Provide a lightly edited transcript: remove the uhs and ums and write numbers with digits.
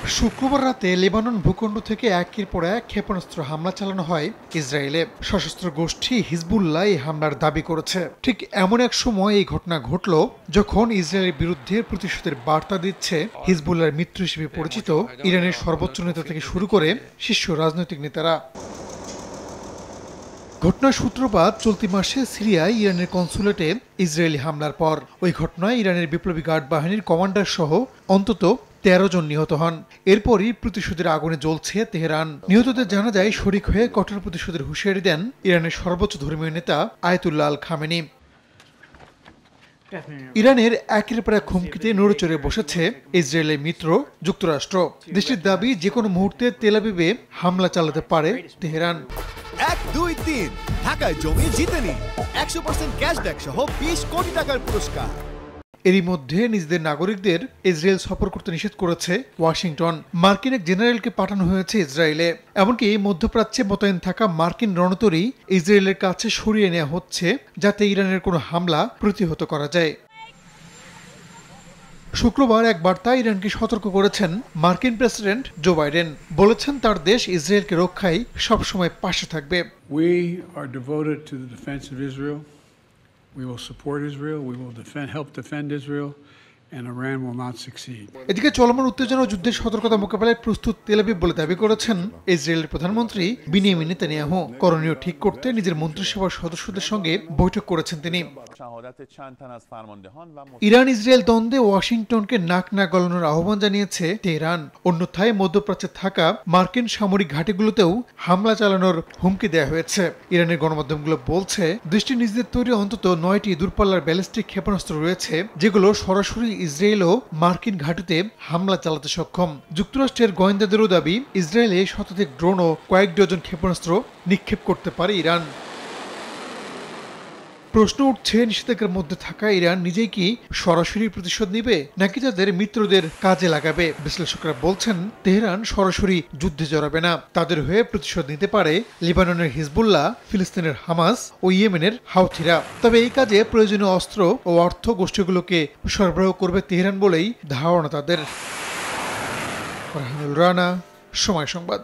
শুক্রবার রাতে লেবানন ভূখণ্ড থেকে একের পর এক ক্ষেপণাস্ত্র হামলা চালানো হয় ইসরায়েলে। সশস্ত্র গোষ্ঠী হিজবুল্লাহ এই হামলার দাবি করেছে। ঠিক এমন এক সময় এই ঘটনা ঘটল যখন ইসরায়েলের বিরুদ্ধে প্রতিশোধের বার্তা দিচ্ছে হিজবুল্লাহর মিত্র হিসেবে পরিচিত ইরানের সর্বোচ্চ নেতা থেকে শুরু করে শীর্ষ রাজনৈতিক নেতারা। ঘটনার সূত্রপাত চলতি মাসে সিরিয়ায় ইরানের কনসুলেটে ইসরায়েলি হামলার পর। ওই ঘটনায় ইরানের বিপ্লবী গার্ড বাহিনীর কমান্ডার সহ অন্তত ১৩ জন নিহত হন। এরপরই প্রতিশোধের আগুনে জ্বলছে তেহরান। নিহতদের জানা যায় শরিক হয়ে কঠোর প্রতিশোধের হুঁশিয়ারি দেন ইরানের সর্বোচ্চ ধর্মীয় নেতা আয়াতুল্লাহ আল খামেনি। ইরানের একের পর এক হুমকিতে নড়েচড়ে বসেছে ইসরায়েলের মিত্র যুক্তরাষ্ট্র। দেশটির দাবি যে কোনো মুহূর্তে তেল আবিবে হামলা চালাতে পারে তেহরান। ১, ২, ৩ ঢাকায় জমি জিতে নিন ১০০% ক্যাশব্যাক সহ ২০ কোটি টাকার পুরস্কার। এরই মধ্যে নিজেদের নাগরিকদের ইসরায়েল সফর করতে নিষেধ করেছে ওয়াশিংটন। মার্কিন এক জেনারেলকে পাঠানো হয়েছে ইসরায়েলে। এমনকি মধ্যপ্রাচ্যে মোতায়েন থাকা মার্কিন রণতরী ইসরায়েলের কাছে সরিয়ে নেওয়া হচ্ছে যাতে ইরানের কোনো হামলা প্রতিহত করা যায়। শুক্রবার এক বার্তায় ইরানকে সতর্ক করেছেন মার্কিন প্রেসিডেন্ট জো বাইডেন। বলেছেন তার দেশ ইসরায়েলকে রক্ষায় সবসময় পাশে থাকবে। We are devoted to the defense of Israel. We will support Israel. We will help defend Israel. And Iran will not succeed. এদিকে চলমান উত্তেজনা ও যুদ্ধের সতর্কতা মোকাবেলায় প্রস্তুত তেল আবিব বলে দাবি করেছেন ইসরায়েলের প্রধানমন্ত্রী বিনিয়ামিন নেতানিয়াহু। করণীয় ঠিক করতে নিজের মন্ত্রিসভার সদস্যদের সঙ্গে বৈঠক করেছেন তিনি। ইরান ইসরায়েল দ্বন্দ্বে ওয়াশিংটনকে নাক না গলানোর আহ্বান জানিয়েছে তেহরান। অন্যথায় মধ্যপ্রাচ্যে থাকা মার্কিন সামরিক ঘাঁটিগুলোতেও হামলা চালানোর হুমকি দেওয়া হয়েছে। ইরানের গণমাধ্যমগুলো বলছে দেশটি নিজেদের তৈরি অন্তত ৯টি দূরপাল্লার ব্যালিস্টিক ক্ষেপণাস্ত্র রয়েছে যেগুলো সরাসরি ইসরায়েল ও মার্কিন ঘাঁটিতে হামলা চালাতে সক্ষম। যুক্তরাষ্ট্রের গোয়েন্দাদেরও দাবি ইসরায়েলে শতাধিক ড্রোন ও কয়েক ডজন ক্ষেপণাস্ত্র নিক্ষেপ করতে পারে ইরান। প্রশ্ন উঠছে নিষেধাজ্ঞার মধ্যে থাকা ইরান নিজেই কি সরাসরি প্রতিশোধ নিবে নাকি তাদের মিত্রদের কাজে লাগাবে? বিশ্লেষকরা বলছেন তেহরান সরাসরি যুদ্ধে জড়াবে না। তাদের হয়ে প্রতিশোধ নিতে পারে লেবাননের হিজবুল্লাহ, ফিলিস্তিনের হামাস ও ইয়েমেনের হাউথিরা। তবে এই কাজে প্রয়োজনীয় অস্ত্র ও অর্থ গোষ্ঠীগুলোকে সরবরাহ করবে তেহরান বলেই ধারণা তাদের। রানা, সময় সংবাদ।